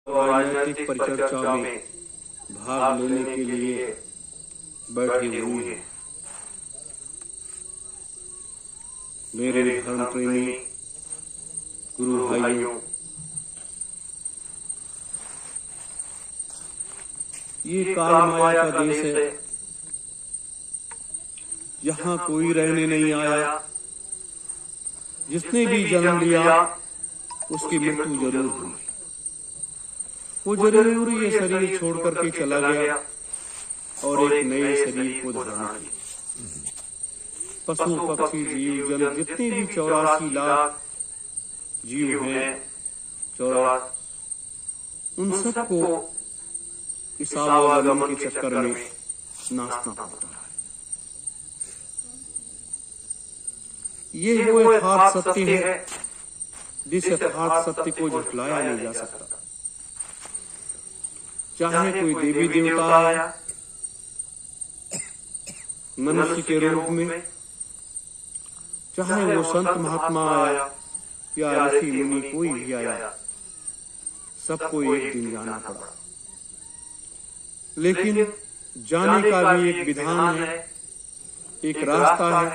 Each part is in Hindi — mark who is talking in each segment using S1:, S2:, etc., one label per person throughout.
S1: राजनीतिक परिचर्चा में भाग लेने के लिए बैठे हुए हैं। मेरे धर्म प्रेमी गुरु भाइयों, ये काल माया का देश है। यहाँ कोई रहने नहीं आया। जिसने भी जन्म लिया उसकी मृत्यु जरूर हुई। वो जरूर ये शरीर छोड़ करके चला गया और एक नए शरीर को धारण किया। पशु पक्षी जीव जल जितने भी 84 लाख जीव हैं, उन सबको इस आवागमन के चक्कर में नाचना पड़ता है। ये वो यथार्थ सत्य है जिस यथार्थ सत्य को झुठलाया नहीं जा सकता। चाहे कोई देवी देवता आया मनुष्य के रूप में, चाहे वो संत महात्मा आया या ऋषि मुनि कोई भी आया, सबको एक दिन जाना पड़ा। लेकिन जाने का भी एक विधान है, एक रास्ता है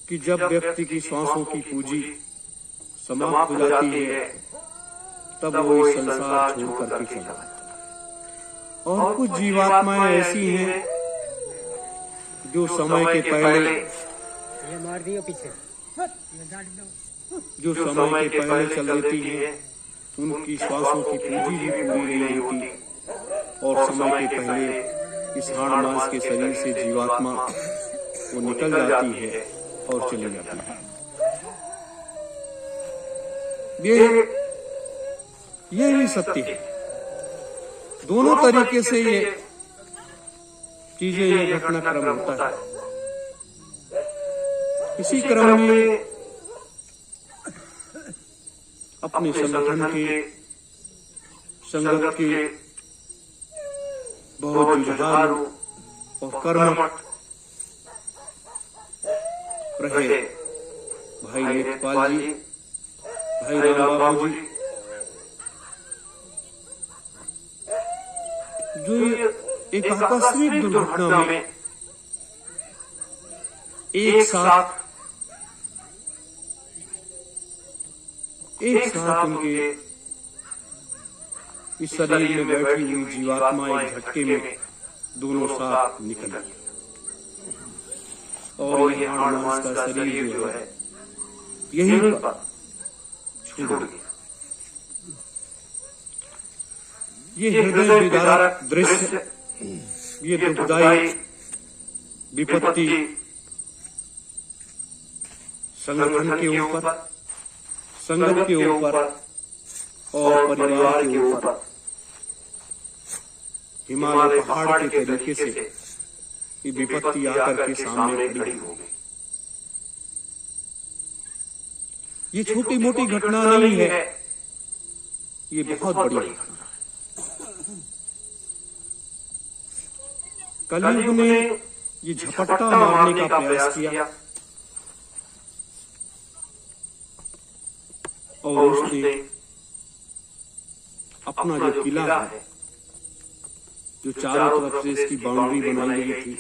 S1: कि जब व्यक्ति की सांसों की पूंजी समाप्त हो जाती है तब वो इस संसार छोड़ करके चला जाता है। और कुछ जीवात्माएं ऐसी हैं जो समय के पहले चल देती हैं। उनकी श्वासों की पूंजी भी पूरी नहीं होती और समय के पहले इस हाड़ मांस के शरीर से जीवात्मा वो निकल जाती है और चली जाती है। ये भी सत्य है। दोनों तरीके से ये चीजें, ये घटनाक्रम होता है। इसी क्रम में अपने संगठन के संगत के बहुत जुझारू और कर्मठ रहे भाई नेत्रपाल जी, भाई राम बाबू जी, जो एक आकस्मिक दुर्घटना में एक साथ उनके इस शरीर में बैठी हुई जीवात्मा एक झटके में दोनों साथ निकल गई और ये हाड़ मांस का शरीर जो है यही पर छोड़ गया। ये हृदय विदारक दृश्य, ये दुखदायी विपत्ति संगठन के ऊपर, संगत के ऊपर और परिवार के ऊपर हिमालय पहाड़ के तरीके से ये विपत्ति आकर के सामने खड़ी हो गई। ये छोटी मोटी घटना नहीं है, ये बहुत बड़ी घटना। कलयुग ने ये झपट्टा मारने का प्रयास किया और उसने अपना जो किला है, जो चारों तरफ से इसकी बाउंड्री बनाई गई थी,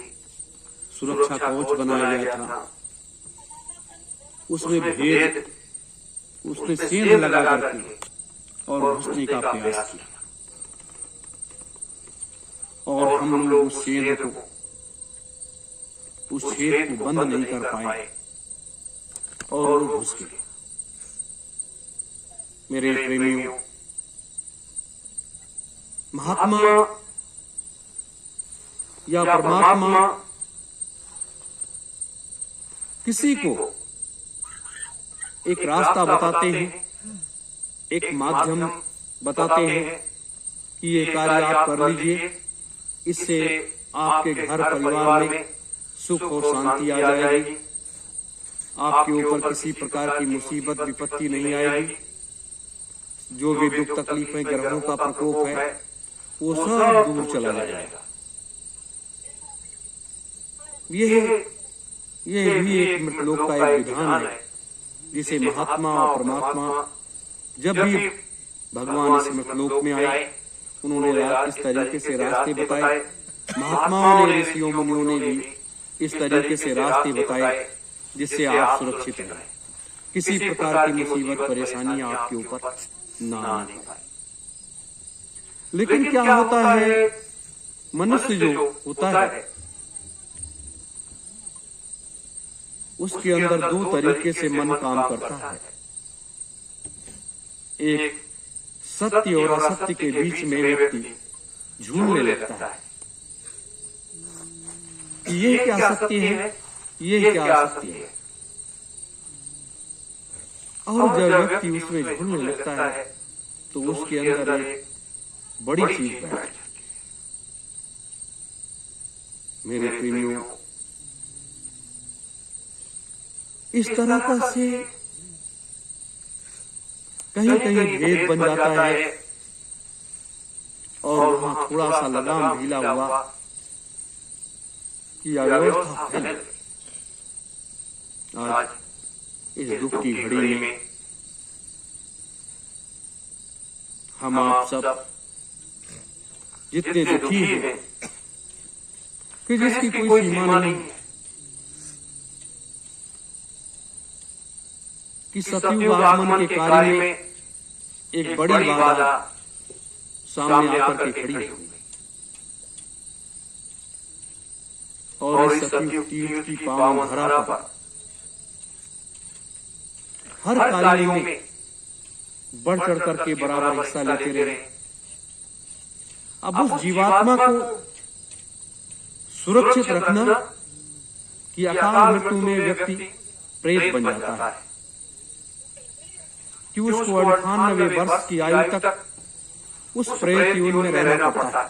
S1: सुरक्षा कवच बनाया गया था, उसमें भेद उसने सेंध लगा करके और घुसने का प्रयास किया और हम लोग उस सेंध को, उस छेद को बंद नहीं कर पाए और वो घुस गए। मेरे प्रेमियों, महात्मा या परमात्मा किसी को एक रास्ता बताते हैं, एक माध्यम बताते हैं कि ये कार्य आप कर लीजिए, इससे आपके घर परिवार में सुख और शांति आ जाएगी, आपके ऊपर किसी प्रकार की मुसीबत विपत्ति नहीं आएगी, जो भी दुख तकलीफें ग्रहों का प्रकोप है वो सब दूर चला जाएगा। ये भी एक मृतलोक का एक विधान है जिसे महात्मा और परमात्मा जब भी भगवान इस मृतलोक में आए, उन्होंने इस तरीके से रास्ते बताए। महात्माओं ने, ऋषियों मुनियों ने भी इस तरीके से रास्ते बताए जिससे आप सुरक्षित रहें, किसी प्रकार की मुसीबत परेशानी आपके ऊपर ना आने पाए। लेकिन क्या होता है, मनुष्य जो होता है उसके अंदर दो तरीके से मन काम करता है। एक, सत्य और असत्य के बीच में व्यक्ति झूमने लगता है कि ये क्या सत्य है, ये क्या असत्य है। और जब व्यक्ति उसमें झूमने लगता है तो उसके अंदर एक बड़ी चीज बैठ जाती है। मेरे प्रेमियों, इस तरह का से कहीं कहीं भेद बन जाता है और वहां थोड़ा सा लगाम ढीला हुआ कि अव्यवस्था फैल गई। आज इस दुख की घड़ी में हम आप सब जितने दुखी हैं कि जिसकी कोई सीमा नहीं, कि सतयुग आगमन के कार्य में एक बड़ी बाधा सामने आकर के खड़ी हुई और इस सतयुग तीर्थ की पावन धरा पर हर कार्य में बढ़ चढ़ करके बराबर हिस्सा लेते रहे। अब उस जीवात्मा को सुरक्षित रखना कि अकाल मृत्यु में व्यक्ति प्रेत बन जाता है, कि उसको 98 वर्ष की आयु तक उस प्रेत योनि में रहना पड़ता है।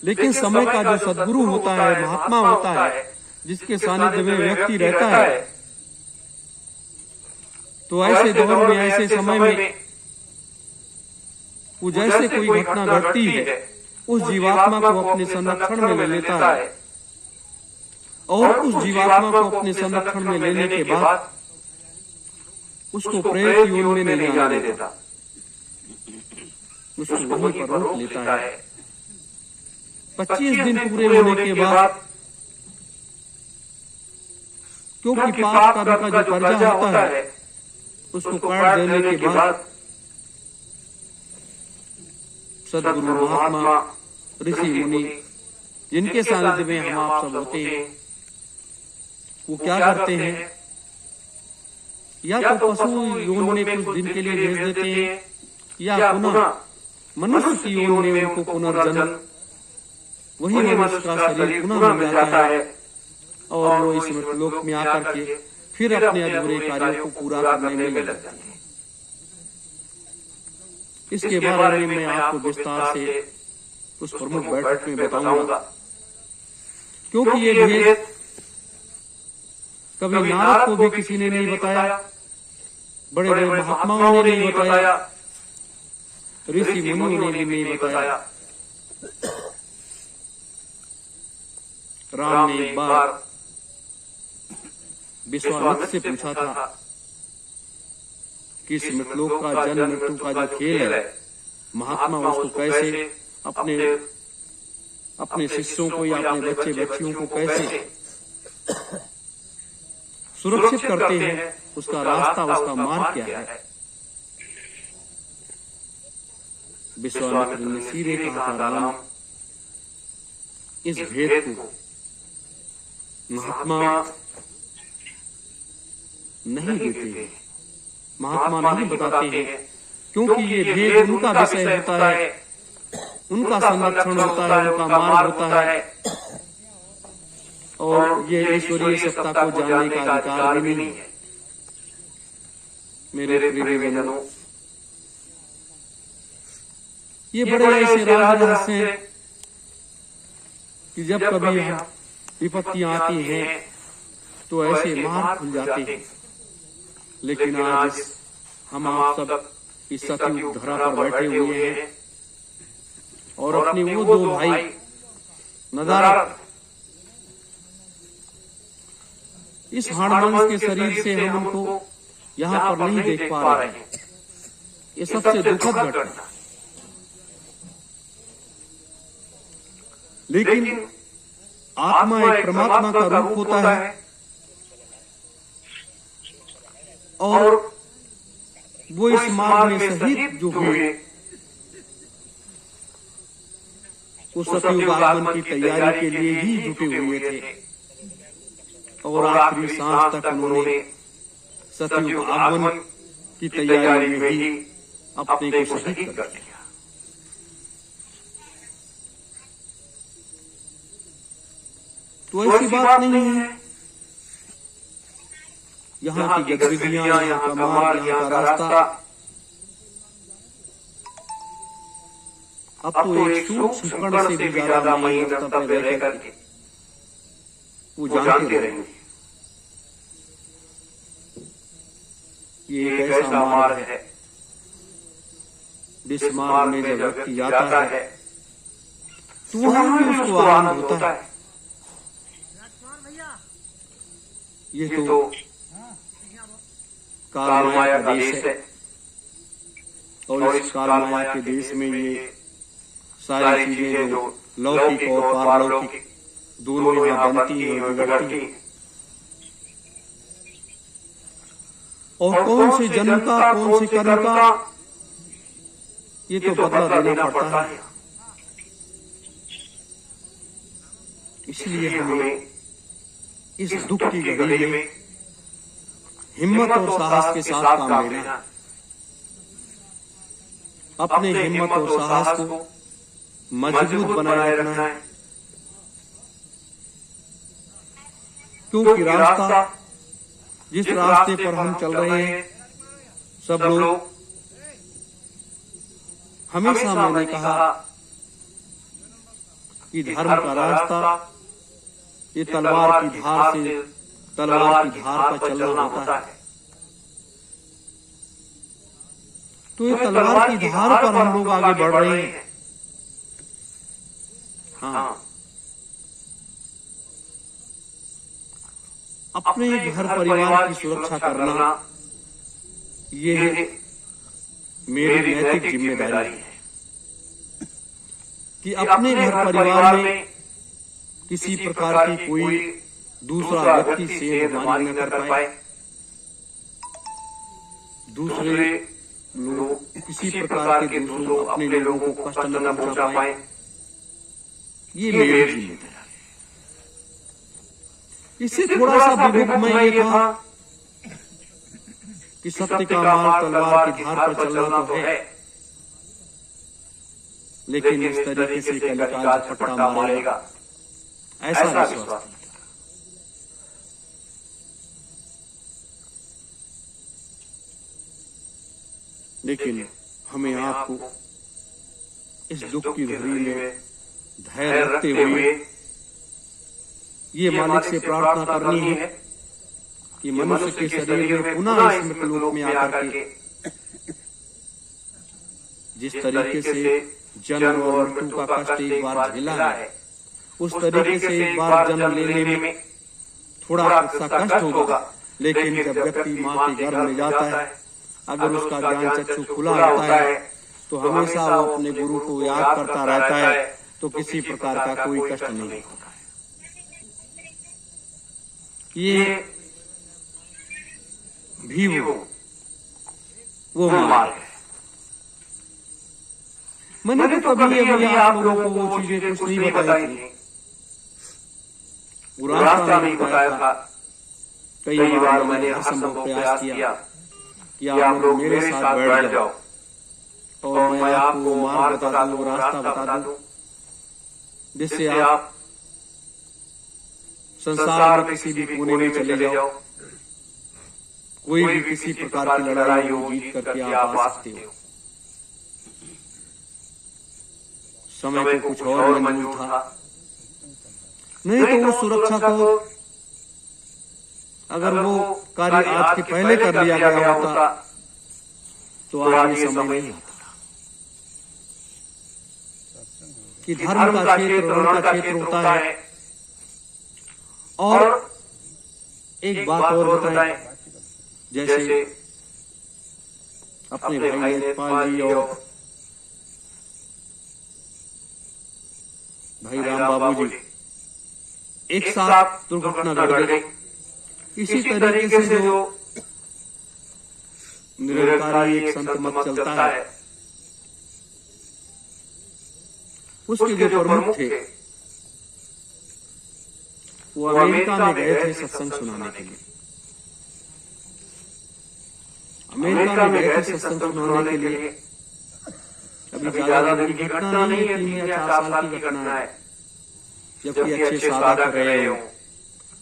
S1: लेकिन समय का जो सद्गुरु होता है, महात्मा होता है, जिसके सानिध्य में व्यक्ति रहता है, तो ऐसे दौर में, ऐसे समय में वो जैसे कोई घटना घटती है उस जीवात्मा को अपने संरक्षण में ले लेता है और उस जीवात्मा को अपने संरक्षण में लेने के बाद उसको प्रेत योनि में नहीं जाने देता, उसको वहीं पर रोक लेता है। 25 दिन पूरे होने के बाद, क्योंकि पाप का जो कर्जा होता है उसको काट देने के बाद सद्गुरु, महात्मा, ऋषि मुनि जिनके सानिध्य में हम आप सब होते हैं, वो क्या करते हैं, या तो पशु योनि में कुछ दिन के लिए भेज देते हैं या पुनः मनुष्य की योनि में उनको पुनर्जन्म, वही मनुष्य का शरीर पुनः मिल जाता है और वो इस मृतलोक में आकर के फिर अपने अधूरे कार्यों को पूरा करने में लग जाते हैं। इसके बारे में मैं आपको विस्तार से उस प्रमुख बैठक में बताऊंगा, क्योंकि ये भेद कभी नारद को भी किसी ने नहीं बताया, बड़े बड़े महात्माओं ने नहीं बताया, ऋषि मुनियों ने भी नहीं बताया। राम ने एक बार विश्वामित्र से पूछा था कि इस मृतलोक का जन्म मृत्यु का जो खेल है, महात्मा उसको कैसे अपने शिष्यों को या अपने बच्चे बच्चियों को कैसे सुरक्षित करते हैं, उसका रास्ता, उसका मार्ग क्या है। विश्वामित्र ने सीधे कहा था, राम, इस भेद को महात्मा नहीं देते, महात्मा नहीं बताते हैं, क्योंकि ये भेद उनका विषय होता है, उनका संरक्षण होता है, उनका मार्ग होता है और ये ईश्वरीय सत्ता को जानने का अधिकार भी नहीं है। मेरे प्रियजनों, ये बड़े ऐसे राज रहस्य हैं कि जब कभी विपत्तियां आती हैं तो ऐसे मार्ग खुल जाते हैं। लेकिन आज हम आप सब इस सतयुग धरा पर बैठे हुए हैं और अपने वो दो भाई नदारत इस हाड़वंश के शरीर से हम उनको यहाँ पर नहीं देख पा रहे हैं, ये सबसे दुखद घटना है। लेकिन आत्मा एक परमात्मा का रूप होता है और वो इस मार्ग में शहीद जो हुए उस सतयुग आगमन की तैयारी के लिए ही जुटे हुए थे और आखिरी सांस तक उन्होंने सतयुग आगमन की तैयारी में ही अपने को शहीद कर दिया। तो ऐसी बात नहीं है। यहाँ की गतिविधियां, यहाँ का मार्ग, यहाँ का रास्ता अब तो एक सूक्ष्म कण से भी ज्यादा महीन स्तर पर रह करके वो जानते रहेंगे। ये एक ऐसा मार्ग है जिस मार्ग में जब व्यक्ति जाता है तो वहां भी उसको आनंद होता है। ये तो काल माया का देश है और इस काल माया के देश में ये सारी चीजें जो लौकिक और पारलौकिक दोनों यहाँ बनती हैं और बिगड़ती हैं। और कौन से जन्म का कौन से कर्म का ये तो बदला देना पड़ता है। इसलिए हमें इस दुख की घड़ी में हिम्मत और साहस के साथ काम लेना, अपने हिम्मत और साहस को मजबूत बनाए रखना है। क्योंकि रास्ता, जिस रास्ते पर हम चल रहे हैं, सब लोग हमेशा मैंने कहा कि धर्म का रास्ता ये तलवार की धार से तलवार की धार पर चलना होता है। तो ये तलवार की धार पर हम लोग आगे बढ़ रहे हैं। हाँ, अपने घर परिवार की सुरक्षा करना ये मेरी नैतिक जिम्मेदारी है कि अपने घर परिवार में किसी प्रकार की कोई दूसरा व्यक्ति सेधमानी न कर पाए, दूसरे लोग किसी प्रकार के दूसरों अपने लोगों को कष्ट न पहुंचा पाए। ये मेरी जिम्मेदारी है। इससे थोड़ा सा विवेक में ये कहा कि सत्य का मार्ग तलवार की धार पर चलना तो है, लेकिन इस तरीके से कलिकाल झपट्टा मारेगा ऐसा विश्वास। लेकिन हमें आपको इस दुख की घड़ी में धैर्य रखते हुए ये मालिक से प्रार्थना करनी है कि मनुष्य के शरीर में पुनः इस मृत्युलोक में आकर के जिस तरीके से जन्म और मृत्यु का कष्ट एक बार झेला है, उस तरीके से एक बार जन्म लेने में थोड़ा सा कष्ट होगा। लेकिन जब व्यक्ति माँ के गर्भ में जाता है, अगर उसका ज्ञान चक्षु खुला होता है तो हमेशा वो अपने गुरु को याद करता रहता है, तो किसी प्रकार का कोई कष्ट नहीं होता है। ये भी वो मार्ग है। मैंने तो कभी अभी आप लोगों को वो चीजें कुछ नहीं बताई थी, वो रास्ता नहीं बताया था। कई बार मैंने हर संभव प्रयास किया कि आप लोग मेरे साथ बैठ जाओ और मैं आपको मार्ग बता दूं, रास्ता बता दूं, जिससे आप संसार में किसी भी कोने में चले जाओ, कोई भी किसी प्रकार की लड़ाई हो जीत करके आप आ सकते हो। समय को कुछ और मंजूर था, नहीं तो वो सुरक्षा को अगर वो कार्य आज के पहले कर लिया गया होता तो आज ये समय नहीं आता कि धर्म का क्षेत्र वन का क्षेत्र होता है। और एक बात और बताएं, जैसे अपने भाई लेखपाल जी और भाई राम बाबू जी एक साथ दुर्घटना घट गई। इसी तरीके से जो निरंकारी एक संत मत चलता है, उसके जो प्रमुख थे वो अमेरिका में गए थे सत्संग सुनाने के लिए। अमेरिका में गए थे सत्संग सुनाने के लिए। अभी ज्यादा दिन की घटना नहीं है, 3 या 4 साल की घटना है, जबकि अच्छे साधक रहे हो,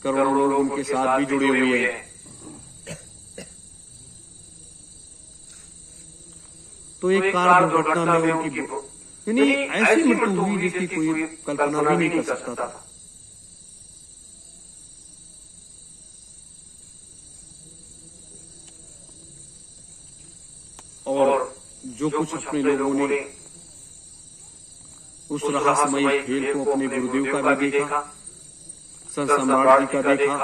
S1: करोड़ों लोग उनके साथ भी जुड़े हुए हैं। तो एक कार दुर्घटना में उनकी यानी ऐसी मृत्यु हुई जिसकी कोई कल्पना भी नहीं कर सकता था। और जो कुछ अपने लोगों ने उस रहस्यमयी खेल को अपने गुरुदेव का भी देखा, संत सम्राट जी का देखा,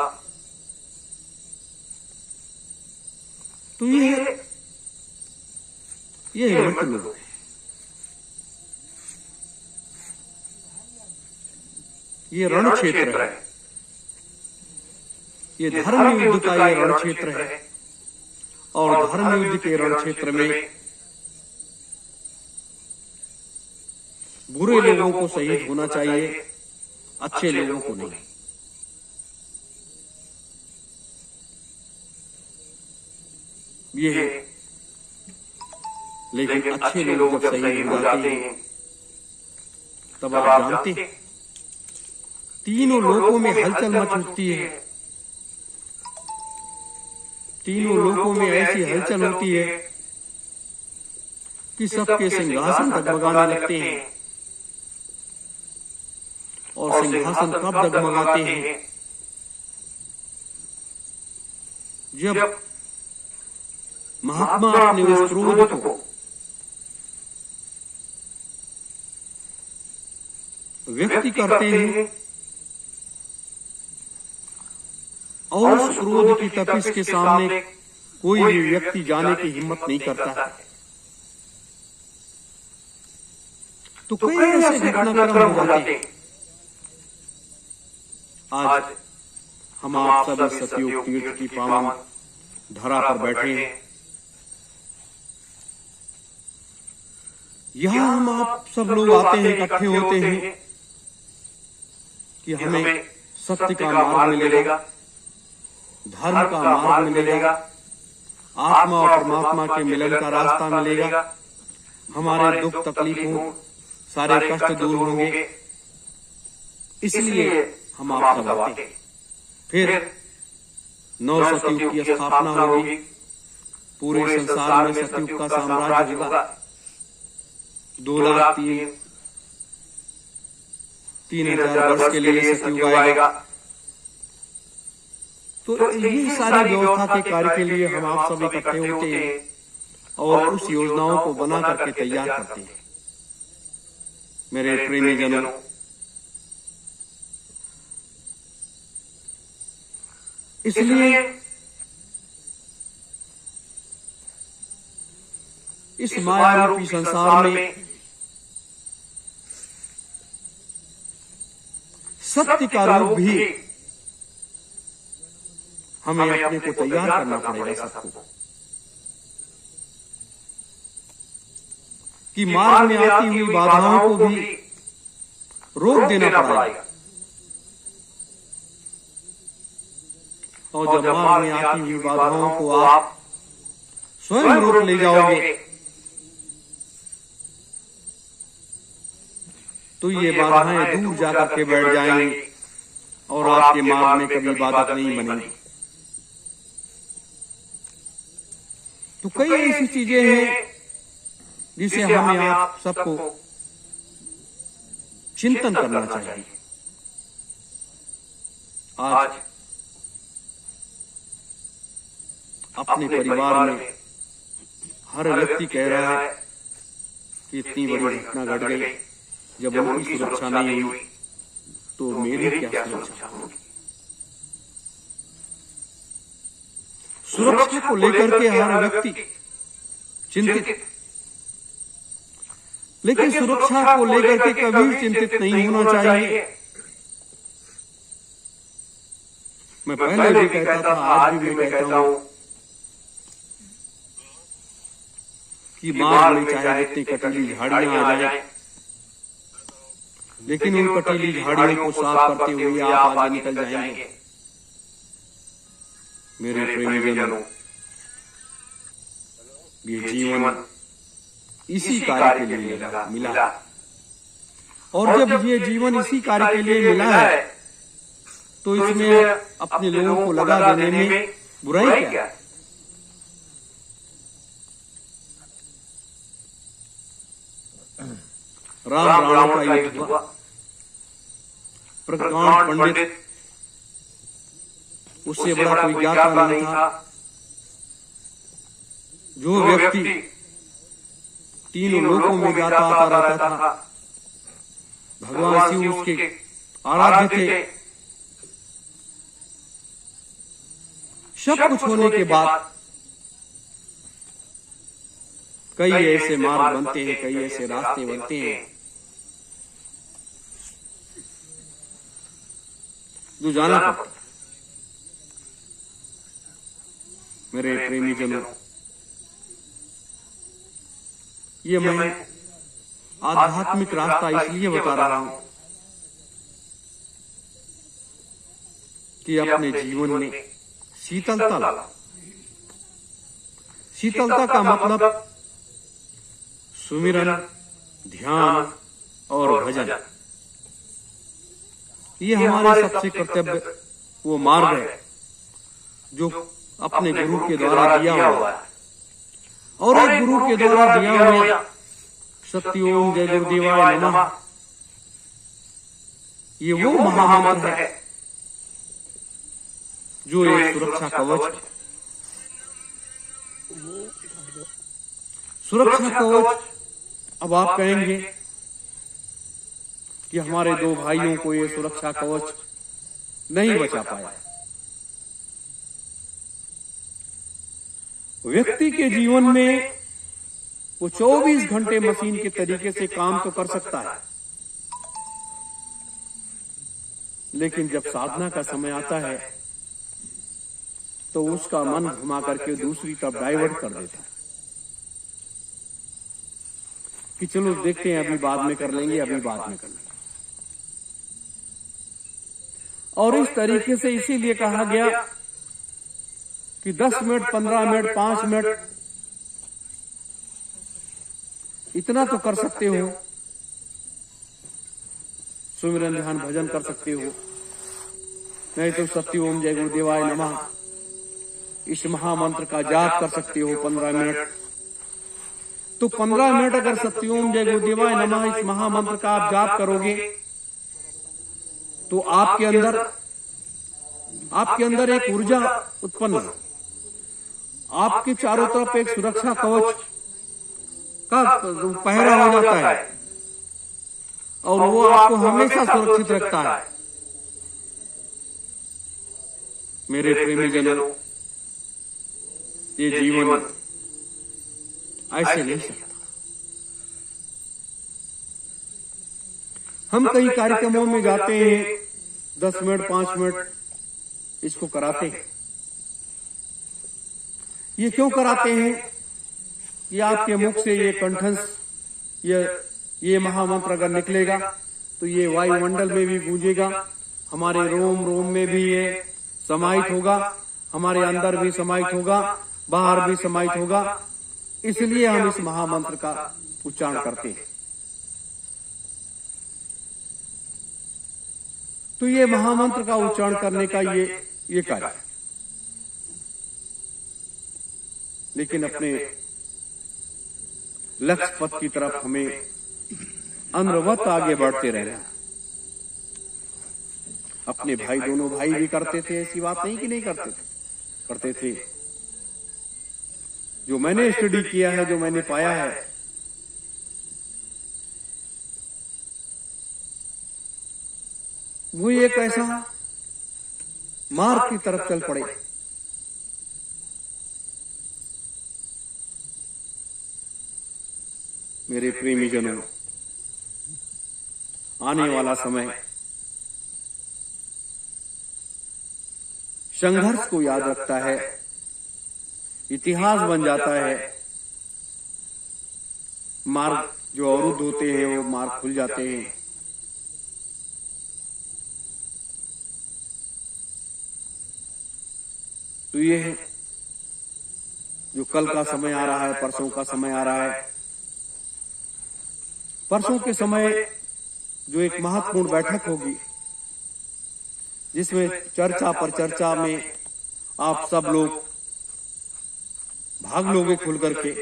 S1: तो ये हिम्मत लोग हैं। ये रण क्षेत्र है, ये धर्म युद्ध का ये रण क्षेत्र है। और धर्म युद्ध के रण क्षेत्र में बुरे लोगों को शहीद होना चाहिए, अच्छे लोगों को नहीं। ये है, लेकिन अच्छे लोग जब शहीद हो जाते हैं तब आप जानते हैं तीनों लोगों में हलचल मच उठती है। तीनों लोगों में ऐसी हलचल होती है कि सबके सिंहासन डगमगाने लगते हैं। और सिंहासन कब डगमगाते हैं? जब महात्मा अपने उस क्रोध को व्यक्त करते हैं और उस क्रोध की तपिश के सामने कोई भी व्यक्ति जाने की हिम्मत नहीं करता है। तो कई ऐसे घटनाक्रम हो जाते हैं। आज हम आप सभी सतयुग तीर्थ की पावन धरा पर बैठे हैं। यहां हम आप सब लोग आते हैं, इकट्ठे होते हैं कि हमें सत्य का मार्ग मिलेगा, धर्म का मार्ग मिलेगा, आत्मा और परमात्मा के मिलन का रास्ता मिलेगा, हमारे दुख तकलीफों सारे कष्ट दूर होंगे। इसलिए हम आप सब आते हैं। फिर 9 सतयुग की स्थापना होगी, पूरे संसार में सतयुग का साम्राज्य होगा। 2,03,000 वर्ष के लिए सतयुग आएगा। तो ये सारी व्यवस्था के कार्य के लिए हम आप सब इकट्ठे होते हैं और उस योजनाओं को बना करके तैयार करते हैं। मेरे प्रेमी जनों, इसलिए इस माया रूपी संसार में सत्य का रूप भी हमें अपने को तैयार करना पड़ेगा सबको, कि मार्ग में आती हुई बाधाओं को भी रोक देना पड़ेगा। और जब मार्ग में आती हुई बाधाओं को आप स्वयं रोक ले जाओगे तो ये बाधाएं दूर जाकर के बैठ जाएंगी और आपके मार्ग में कभी बाधक नहीं बनेंगी। तो कई ऐसी चीजें हैं जिसे हमें आप सबको चिंतन करना चाहिए। आज अपने परिवार में हर व्यक्ति कह रहा है कि इतनी बड़ी घटना घट गई, जब उनकी सुरक्षा नहीं हुई तो मेरी क्या सुरक्षा होगी। सुरक्षा को लेकर के हर व्यक्ति चिंतित, लेकिन सुरक्षा को लेकर के कभी चिंतित नहीं होना चाहिए। मैं पहले भी कहता था, आज भी मैं कहता हूं कि मार्ग में चाहे जितनी कटीली झाड़ियां आ जाए, लेकिन उन कटीली झाड़ियों को साफ करते हुए आप आगे निकल जाएंगे। मेरे प्रेमीजनों, ये जीवन इसी कार्य के लिए मिला, और जब ये जीवन इसी कार्य के लिए मिला है तो इसमें अपने लोगों को लगा देने में बुराई क्या है? राम राम का युद्ध हुआ। प्रज्ञान पंडित, उससे बड़ा कोई ज्ञाता नहीं था। जो व्यक्ति तीनों लोकों में गाता आता रहता था, भगवान शिव उसके आराध्य थे। सब कुछ होने के बाद कई ऐसे मार्ग बनते हैं, कई ऐसे रास्ते बनते हैं जो जाना पड़ता है। मेरे प्रेमीजनों, ये मैं आध्यात्मिक रास्ता इसलिए बता रहा हूं कि अपने जीवन में शीतलता लाओ। शीतलता का मतलब सुमिरन, ध्यान और भजन, ये हमारे सबसे कर्तव्य वो मार्ग है जो अपने गुरु के द्वारा दिया हुआ है। और एक गुरु के द्वारा दिया हुआ सत्य ओम जय गुरुदेवाय नमः, ये वो महामंत्र है जो एक सुरक्षा कवच है। सुरक्षा कवच, अब आप कहेंगे कि हमारे दो भाइयों को ये सुरक्षा कवच नहीं बचा पाया। व्यक्ति के जीवन में वो 24 घंटे मशीन के तरीके से काम तो कर सकता है, लेकिन जब साधना का समय आता है तो उसका मन घुमा करके दूसरी तरफ डाइवर्ट कर देता है कि चलो देखते हैं, अभी बाद में कर लेंगे, अभी बाद में कर लेंगे। और इस तरीके से इसीलिए कहा गया कि 10 मिनट, 15 मिनट, 5 मिनट इतना तो कर सकते हो, सुमिरन ध्यान भजन कर सकते हो, नहीं तो सत्य ओम जय गुरुदेवाय नमः इस महामंत्र का जाप कर सकते हो 15 मिनट। तो 15 मिनट अगर सत्य ओम जय गुरुदेवाय नमः इस महामंत्र का आप जाप करोगे तो आपके अंदर एक ऊर्जा उत्पन्न है। आपके चारों तरफ एक सुरक्षा कवच का पहरा हो जाता है और वो आपको हमेशा सुरक्षित रखता है। मेरे प्रेमीजनों, ये जीवन ऐसे नहीं चलता। हम कई कार्यक्रमों में जाते हैं, 10 मिनट, 5 मिनट इसको कराते हैं। ये क्यों कराते हैं? ये आपके मुख से ये कंठस्थ, ये महामंत्र अगर निकलेगा तो ये वायुमंडल में भी गूंजेगा, हमारे रोम रोम में भी ये समाहित होगा, हमारे अंदर भी समाहित होगा, बाहर भी समाहित होगा। इसलिए हम इस महामंत्र का उच्चारण करते हैं। तो ये महामंत्र का उच्चारण करने का ये कार्य है। लेकिन अपने लक्ष्य पथ की तरफ हमें अनवरत आगे बढ़ते रहना। अपने भाई, दोनों भाई भी करते थे, ऐसी बात नहीं कि नहीं करते थे। जो मैंने स्टडी किया है, जो मैंने पाया है, वो एक ऐसा मार्ग की तरफ चल पड़े मेरे प्रेमी जनों, आने वाला समय संघर्ष को याद रखता है, इतिहास बन जाता है। मार्ग जो अवरुद्ध होते हैं वो मार्ग खुल जाते हैं। तो ये है जो कल का समय आ रहा है, परसों का समय आ रहा है। परसों के समय जो एक महत्वपूर्ण बैठक होगी, जिसमें चर्चा पर चर्चा में आप सब लोग भाग लोगे खुल करके।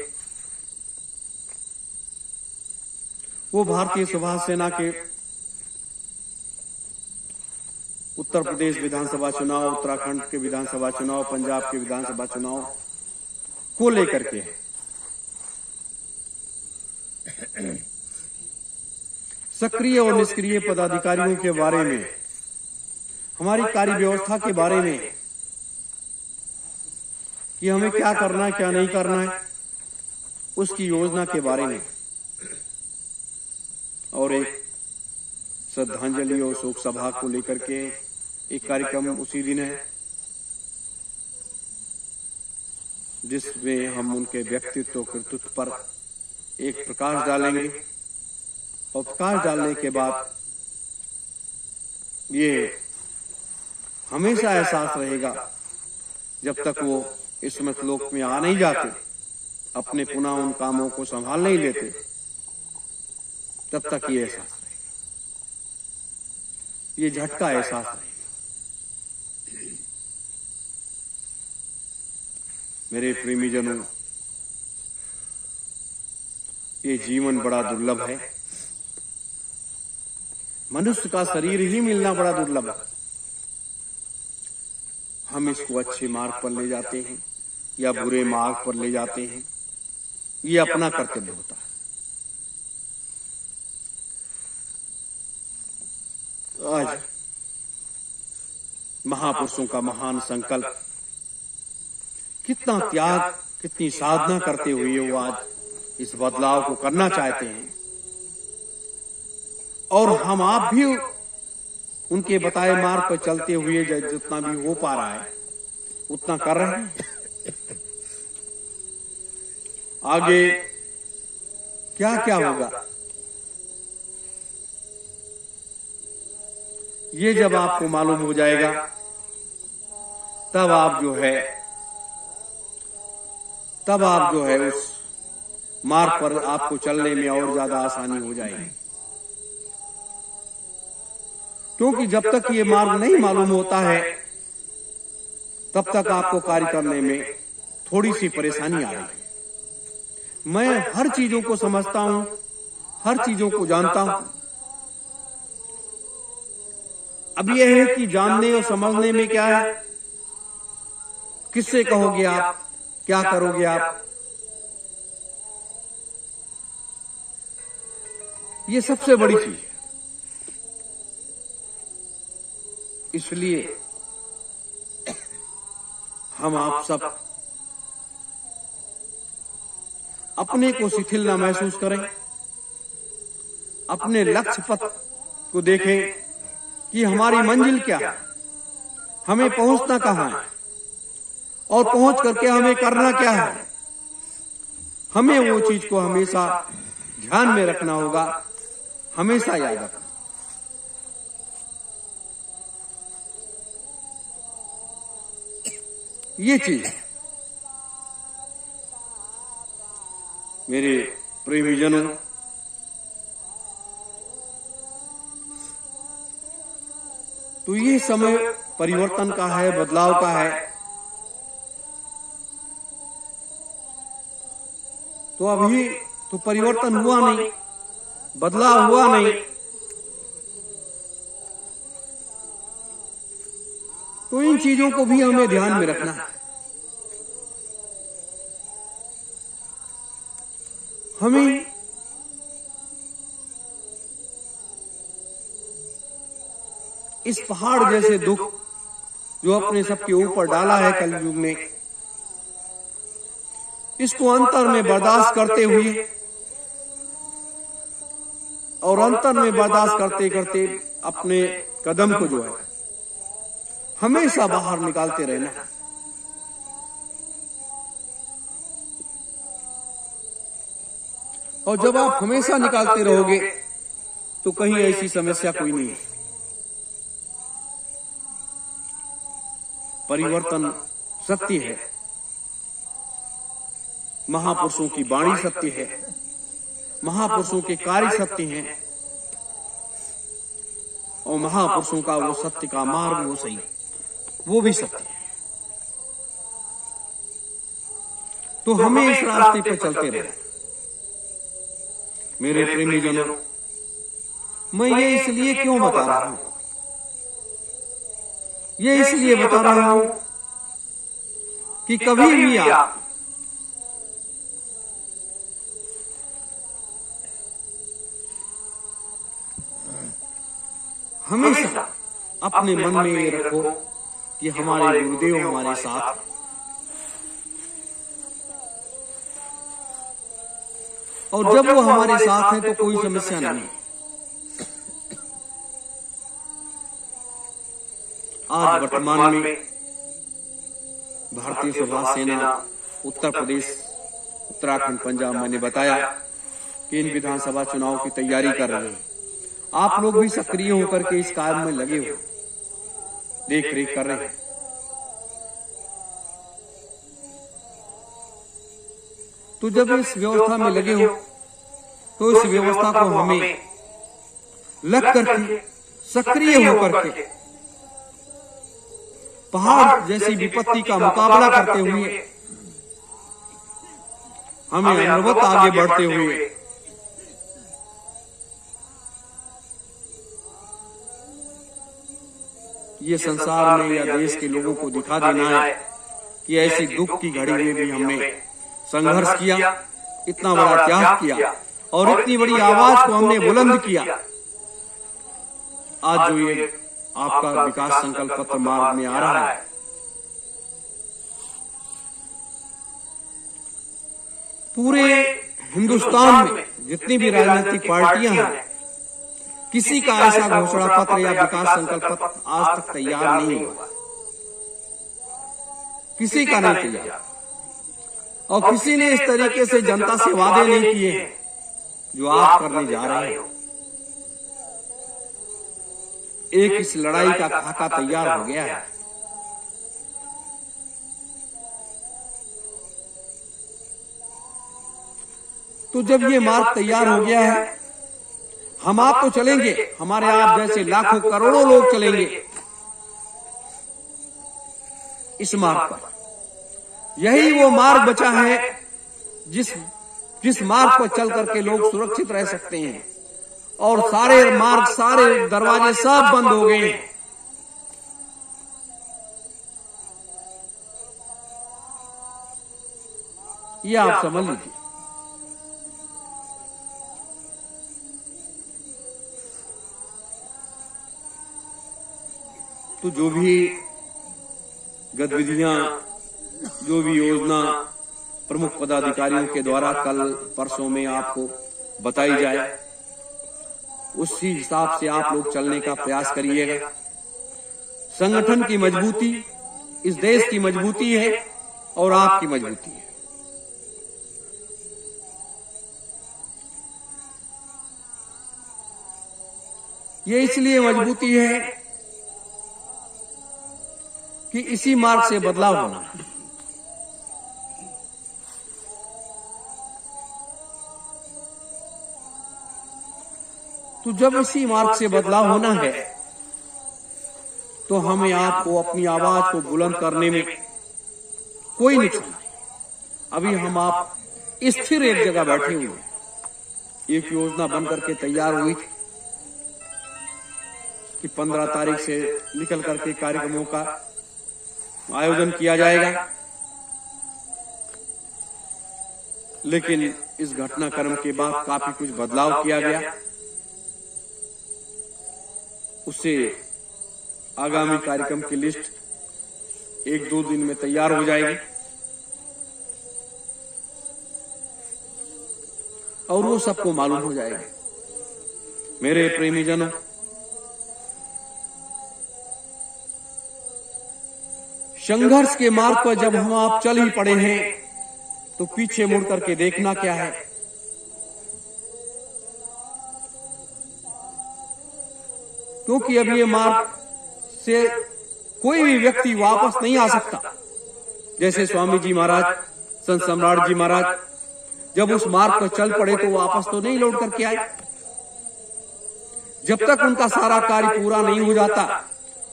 S1: वो भारतीय सुभाष सेना के उत्तर प्रदेश विधानसभा चुनाव, उत्तराखंड के विधानसभा चुनाव, पंजाब के विधानसभा चुनाव को लेकर के सक्रिय और निष्क्रिय पदाधिकारियों के बारे में, हमारी कार्य व्यवस्था के बारे में कि हमें क्या करना है क्या नहीं करना है, उसकी योजना के बारे में, और एक श्रद्धांजलि और शोक सभा को लेकर के एक कार्यक्रम उसी दिन है, जिसमें हम उनके व्यक्तित्व कृतित्व पर एक प्रकाश डालेंगे। और प्रकाश डालने के बाद ये हमेशा एहसास रहेगा, जब तक वो इस मतलोक में आ नहीं जाते, अपने पुनः उन कामों को संभाल नहीं लेते, तब तक ये एहसास रहेगा, ये झटका एहसास रहेगा। मेरे प्रेमी जनों, ये जीवन बड़ा दुर्लभ है। मनुष्य का शरीर ही मिलना बड़ा दुर्लभ है। हम इसको अच्छे मार्ग पर ले जाते हैं या बुरे मार्ग पर ले जाते हैं, ये अपना कर्तव्य होता है। आज महापुरुषों का महान संकल्प, कितना त्याग, कितनी साधना करते हुए वो आज इस बदलाव को करना चाहते हैं, और हम आप भी उनके बताए मार्ग पर चलते हुए जितना भी हो पा रहा है उतना कर रहे हैं। आगे क्या क्या होगा, ये जब आपको मालूम हो जाएगा, तब आप जो है उस मार्ग पर आपको चलने में और ज्यादा आसानी हो जाएगी। क्योंकि जब तक ये मार्ग नहीं मालूम होता है, तब तक आपको कार्य करने में थोड़ी सी परेशानी आ रही है। मैं हर चीजों को समझता हूं, हर चीजों को जानता हूं। अब यह है कि जानने और समझने में क्या है, किससे कहोगे आप, क्या करोगे आप, ये सबसे बड़ी चीज है। इसलिए हम आप सब अपने को शिथिल न महसूस करें, अपने लक्ष्य पथ को देखें कि हमारी मंजिल क्या है, हमें पहुंचना कहां है, और पहुंच करके हमें करना क्या है। हमें वो चीज को हमेशा ध्यान में रखना होगा, हमेशा याद रखना। ये चीज मेरे प्रेमी जनों, तो ये समय परिवर्तन का है, बदलाव का है। तो अभी तो परिवर्तन हुआ नहीं, बदलाव हुआ नहीं, तो इन चीजों को भी हमें ध्यान में रखना है। हमें इस पहाड़ जैसे दुख जो अपने सबके ऊपर डाला है कलयुग ने, इसको अंतर में बर्दाश्त करते हुए और अंतर में बर्दाश्त करते करते अपने कदम को जो है हमेशा बाहर निकालते रहना। और जब आप हमेशा निकालते रहोगे तो कहीं ऐसी समस्या कोई नहीं है। परिवर्तन सत्य है, महापुरुषों की वाणी सत्य है, महापुरुषों के कार्य सत्य हैं, और महापुरुषों का वो सत्य का मार्ग वो सही, वो भी सत्य है। तो हमें इस रास्ते पर चलते रहे। मेरे प्रेमी जनों, मैं ये इसलिए क्यों बता रहा हूं? ये इसलिए बता रहा हूं कि कभी भी आप हमेशा अपने मन में ये रखो कि हमारे गुरुदेव हमारे साथ हैं। और जब वो हमारे साथ हैं तो कोई समस्या नहीं। आज वर्तमान में भारतीय सुभाष सेना उत्तर प्रदेश, उत्तराखंड, पंजाब, मैंने बताया कि इन विधानसभा चुनाव की तैयारी कर रहे हैं। आप लोग भी सक्रिय होकर के इस कार्य में लगे हो, देख रेख कर रहे हैं। तो जब इस व्यवस्था में लगे हो तो इस व्यवस्था को हमें लग करके सक्रिय होकर के पहाड़ जैसी विपत्ति का मुकाबला करते हुए, हमें अनवरत आगे बढ़ते हुए ये संसार में या देश के लोगों को दिखा देना है कि ऐसी दुख की घड़ी में भी हमने संघर्ष किया, इतना बड़ा त्याग किया और इतनी बड़ी आवाज को हमने बुलंद किया। आज जो ये आपका विकास संकल्प पत्र मार्ग में आ रहा है, पूरे हिंदुस्तान में जितनी भी राजनीतिक पार्टियां हैं, किसी का ऐसा घोषणा पत्र या विकास संकल्प पत्र आज तक तैयार नहीं हुआ। किसी का नहीं तैयार, और किसी ने इस तरीके से जनता से वादे नहीं किए हैं जो आप करने जा रहे हो। एक इस लड़ाई का खाका तैयार हो गया है। तो जब ये मार्ग तैयार हो गया है, हम आप तो चलेंगे, हमारे आप जैसे लाखों करोड़ों लोग चलेंगे इस मार्ग पर। यही वो मार्ग बचा है जिस मार्ग पर चल करके लोग सुरक्षित रह सकते हैं, और सारे मार्ग, सारे दरवाजे सब बंद हो गए हैं। ये आप समझ लीजिए। तो जो भी गतिविधियां, जो भी योजना प्रमुख पदाधिकारियों के द्वारा कल परसों में आपको बताई जाए, उसी हिसाब से आप लोग चलने का प्रयास करिएगा। संगठन की मजबूती इस देश की मजबूती है और आपकी मजबूती है। ये इसलिए मजबूती है कि इसी मार्ग से बदलाव होना है। तो जब इसी मार्ग से बदलाव होना है तो हमें आपको अपनी आवाज को बुलंद करने में कोई नुकसान नहीं। अभी हम आप स्थिर एक जगह बैठे हुए हैं। एक योजना बनकर के तैयार हुई थी कि 15 तारीख से निकल करके कार्यक्रमों का आयोजन किया जाएगा, लेकिन इस घटनाक्रम के बाद काफी कुछ बदलाव किया गया। उससे आगामी कार्यक्रम की लिस्ट 1-2 दिन में तैयार हो जाएगी और वो सबको मालूम हो जाएगा। मेरे प्रेमी जनों, संघर्ष के मार्ग पर जब हम आप चल ही पड़े हैं तो पीछे मुड़ करके देखना क्या है। क्योंकि अब ये मार्ग से कोई भी व्यक्ति वापस नहीं आ सकता। जैसे स्वामी जी महाराज, संत सम्राट जी महाराज जब उस मार्ग पर चल पड़े तो वापस तो नहीं लौट करके आए। जब तक उनका सारा कार्य पूरा नहीं हो जाता,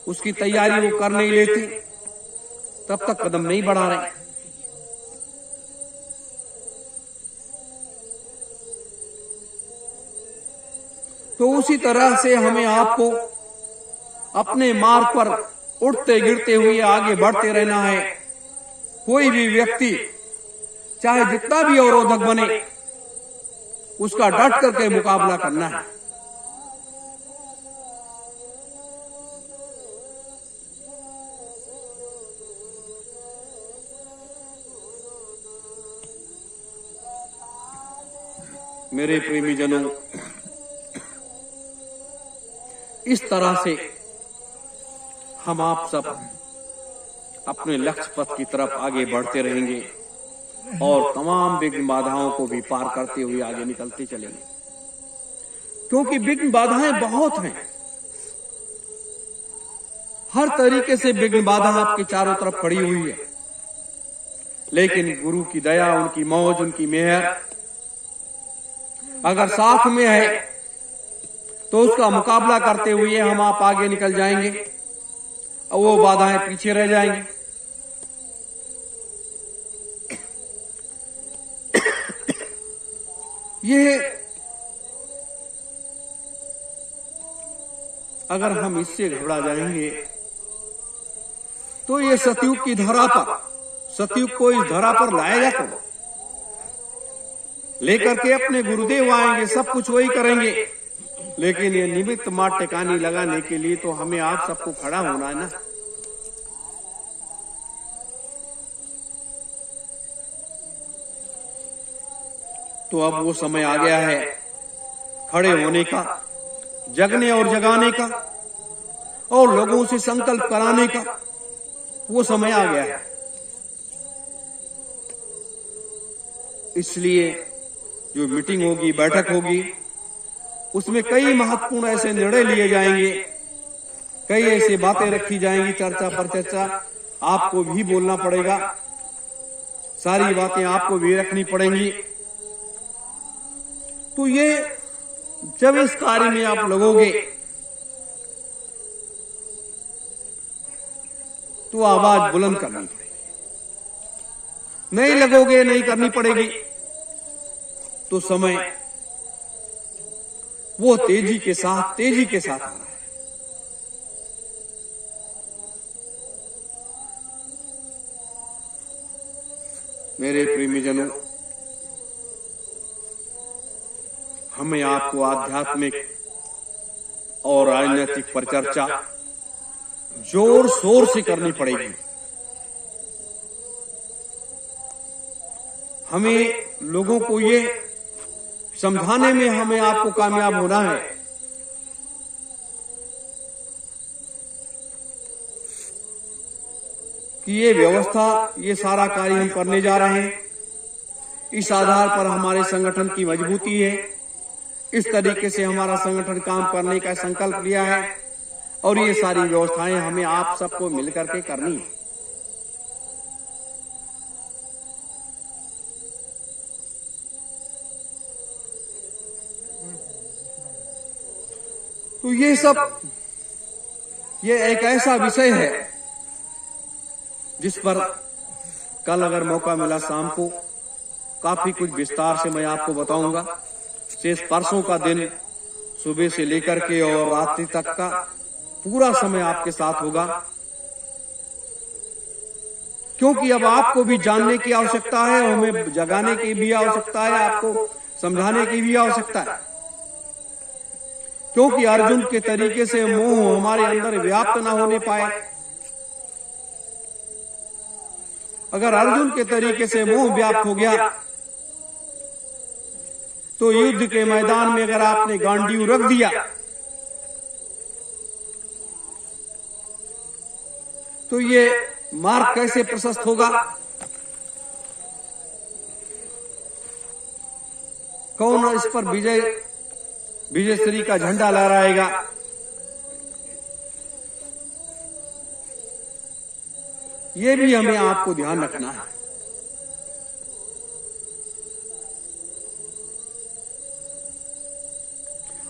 S1: उसकी तैयारी वो कर नहीं लेते, तब तक कदम नहीं बढ़ा रहे। तो उसी तरह से हमें आपको अपने मार्ग पर उठते गिरते हुए आगे बढ़ते रहना है। कोई भी व्यक्ति चाहे जितना भी अवरोधक बने, उसका डट करके मुकाबला करना है। मेरे प्रेमी जनों, इस तरह से हम आप सब अपने लक्ष्य पथ की तरफ आगे बढ़ते रहेंगे और तमाम विघ्न बाधाओं को भी पार करते हुए आगे निकलते चलेंगे। क्योंकि विघ्न बाधाएं बहुत हैं, हर तरीके से विघ्न बाधा आपके चारों तरफ खड़ी हुई है। लेकिन गुरु की दया, उनकी मौज, उनकी मेहर अगर साथ में है तो उसका मुकाबला करते हुए हम आप आगे निकल जाएंगे और वो बाधाएं पीछे रह जाएंगी। ये अगर हम इससे घबरा जाएंगे तो ये सतयुग की धरा पर, सतयुग को इस धरा पर लाएगा कौन? लेकर के अपने गुरुदेव आएंगे, सब कुछ वही करेंगे। लेकिन ये निमित्त मार टिकानी लगाने के लिए तो हमें आप सबको खड़ा होना है ना। तो अब वो समय आ गया है खड़े होने का, जगने और जगाने का और लोगों से संकल्प कराने का। वो समय आ गया है। इसलिए जो मीटिंग होगी, बैठक होगी, उसमें कई महत्वपूर्ण ऐसे निर्णय लिए जाएंगे, कई ऐसी बातें रखी जाएंगी, चर्चा पर चर्चा। आपको भी बोलना पड़ेगा, सारी बातें आपको भी रखनी पड़ेंगी। तो ये जब इस कार्य में आप लगोगे तो आवाज बुलंद करनी पड़ेगी। नहीं लगोगे, नहीं करनी पड़ेगी, तो समय वो तेजी के साथ आ रहा है। मेरे प्रेमी जनों, हमें आपको आध्यात्मिक और राजनीतिक पर चर्चा जोर शोर से करनी पड़ेगी। हमें लोगों को ये समझाने में हमें आपको कामयाब होना है कि ये व्यवस्था, ये सारा कार्य हम करने जा रहे हैं। इस आधार पर हमारे संगठन की मजबूती है। इस तरीके से हमारा संगठन काम करने का संकल्प लिया है और ये सारी व्यवस्थाएं हमें आप सबको मिलकर के करनी है। तो ये सब, ये एक ऐसा विषय है जिस पर कल अगर मौका मिला शाम को काफी कुछ विस्तार से मैं आपको बताऊंगा। शेष परसों का दिन सुबह से लेकर के और रात्रि तक का पूरा समय आपके साथ होगा, क्योंकि अब आपको भी जानने की आवश्यकता है, हमें जगाने की भी आवश्यकता है, आपको समझाने की भी आवश्यकता है। क्योंकि अर्जुन के तरीके से मोह हमारे अंदर व्याप्त ना होने पाए। अगर अर्जुन के तरीके से मोह व्याप्त हो गया तो युद्ध के मैदान में अगर आपने गांडीव रख दिया तो ये मार्ग कैसे प्रशस्त होगा? कौन इस पर विजयश्री का झंडा लहराएगा? ये भी हमें आपको ध्यान रखना है।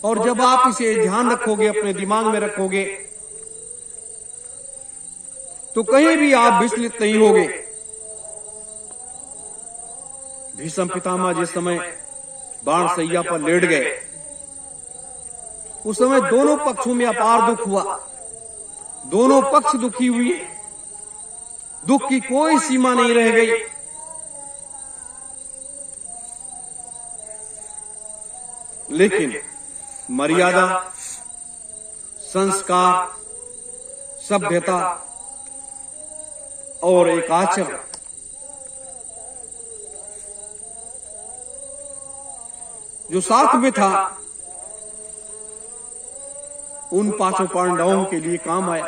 S1: और जब आप इसे ध्यान रखोगे, अपने दिमाग में रखोगे, तो कहीं भी आप विचलित नहीं होगे। भीष्म पितामह जिस समय बाण सैया पर लेट गए, उस समय दोनों पक्षों में अपार दुख हुआ। दोनों पक्ष दुखी हुए, दुख की कोई सीमा नहीं रह गई। लेकिन मर्यादा, संस्कार, सभ्यता और एक आचरण, जो साथ में था, उन पांचों पांडवों के लिए काम आया।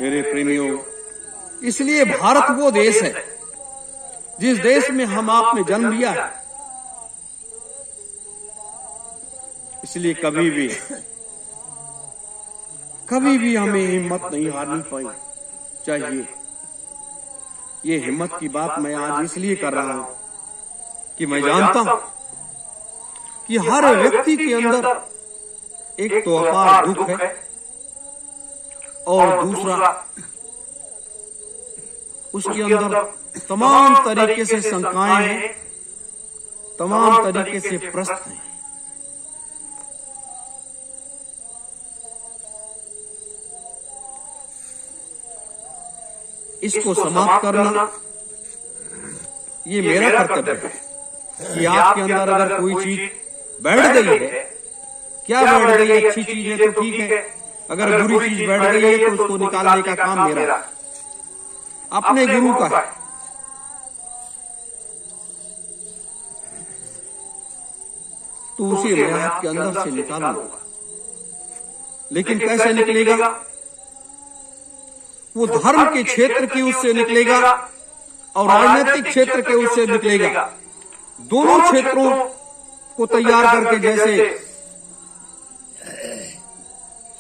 S1: मेरे प्रेमियों, इसलिए भारत वो देश है जिस देश में हम आपने जन्म लिया है। इसलिए कभी भी हमें हिम्मत नहीं हारनी चाहिए। ये हिम्मत की बात मैं आज इसलिए कर रहा हूं कि मैं जानता हूं कि हर व्यक्ति के अंदर एक तो अपार दुख है और दूसरा उसके अंदर तमाम तरीके से शंकाएं हैं, तमाम तरीके से प्रश्न हैं। इसको समाप्त करना ये मेरा कर्तव्य है कि आपके अंदर अगर कोई चीज बैठ गई है, क्या बैठ गई है, अच्छी चीज है तो ठीक है, अगर बुरी चीज बैठ गई है तो उसको निकालने का काम मेरा, अपने गुरु का है। तो उसे मैं आपके अंदर से निकालूंगा। लेकिन कैसे निकलेगा? वो धर्म के क्षेत्र की उससे निकलेगा और राजनीतिक क्षेत्र के उससे निकलेगा। दोनों क्षेत्रों को तैयार करके, जैसे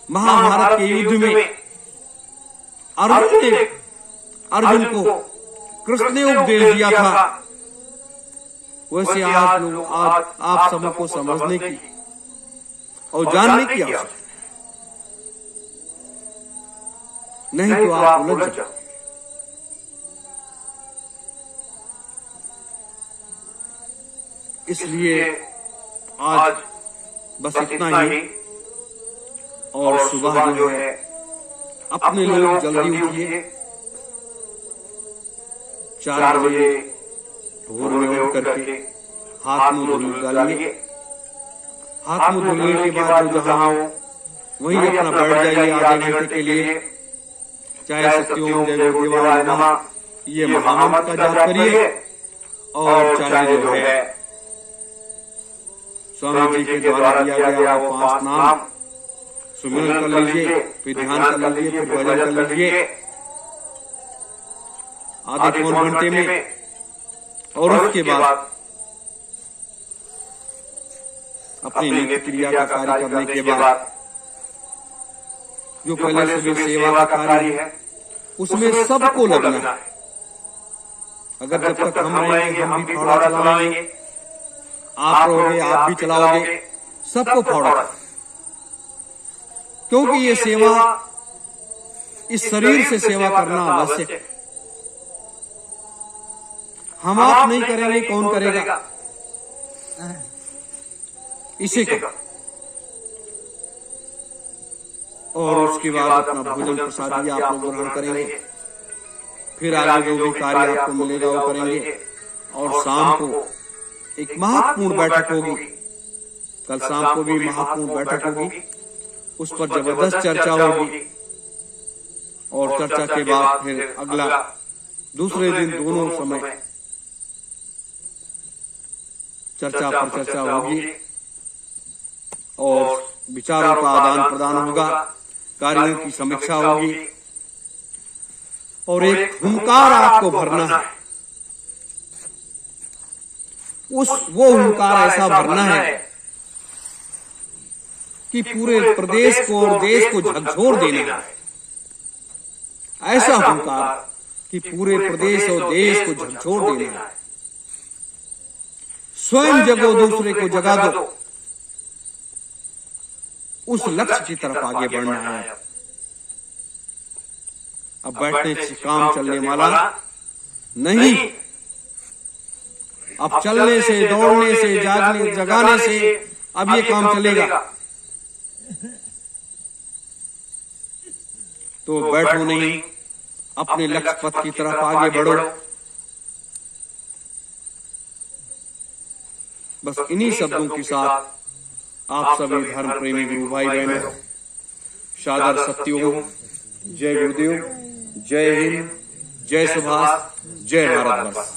S1: महाभारत के युद्ध में अर्जुन को कृष्ण ने उपदेश दिया था, वैसे आज आप सबको समझने की और जानने की आवश्यकता है, नहीं तो आप उलझ जाओ। इसलिए आज बस इतना ही। और सुबह जो है अपने लोग जल्दी उठिए, 4 बजे भोर में उठ करके हाथ मुंह धुल डालिए। हाथ मुंह धुलने के बाद जो जहां हो वहीं अपना बैठ जाइए आधे घंटे के लिए। चाहे सत्योम जय गुरुदेवाय नमः ये महामंत्र का जाप करिए, और चाहे जो है स्वामी जी के द्वारा दिया गया वो 5 नाम सुमिरन कर लीजिए, फिर ध्यान कर लीजिए, फिर भजन कर लीजिए आधे पौन घंटे में। और उसके बाद अपनी नित्य क्रिया का कार्य करने के बाद जो पहले सुबह सेवा का कार्य है उसमें सबको लगना है। अगर जब तक हम रहेंगे हम भी फावड़ा चलाएंगे, आप रहोगे आप भी चलाओगे, सबको फावड़ा। क्योंकि ये सेवा, इस शरीर से सेवा करना आवश्यक है। हम आप नहीं करेंगे कौन करेगा? इसे कर। और उसके बाद अपना भोजन प्रसादी आप लोग ग्रहण करेंगे, फिर आगे जो भी कार्य आपको मिलेगा वो करेंगे। और शाम को एक महत्वपूर्ण बैठक होगी, कल शाम को भी महत्वपूर्ण बैठक होगी, उस पर जबरदस्त चर्चा होगी। और चर्चा के बाद फिर अगला दूसरे दिन दोनों समय चर्चा पर चर्चा होगी और विचारों का आदान प्रदान होगा, कार्यों की समीक्षा होगी और एक हुंकार आपको भरना है। वो हुंकार ऐसा भरना है कि पूरे प्रदेश को और देश को झकझोर देना है। ऐसा हुंकार कि पूरे प्रदेश और देश को झकझोर देना है। स्वयं जगो, दूसरे को जगा दो, उस लक्ष्य की तरफ आगे बढ़ना है। अब बैठने से काम चलने वाला नहीं। अब चलने से, दौड़ने से, जगाने से अब ये काम चलेगा। तो बैठो नहीं, अपने लक्ष्य पथ की तरफ आगे बढ़ो। बस इन्हीं शब्दों के साथ आप सभी धर्म प्रेमी गुरु भाई बहनों, सादर सत्यों, जय गुरुदेव, जय हिंद, जय सुभाष, जय भारतवर्ष।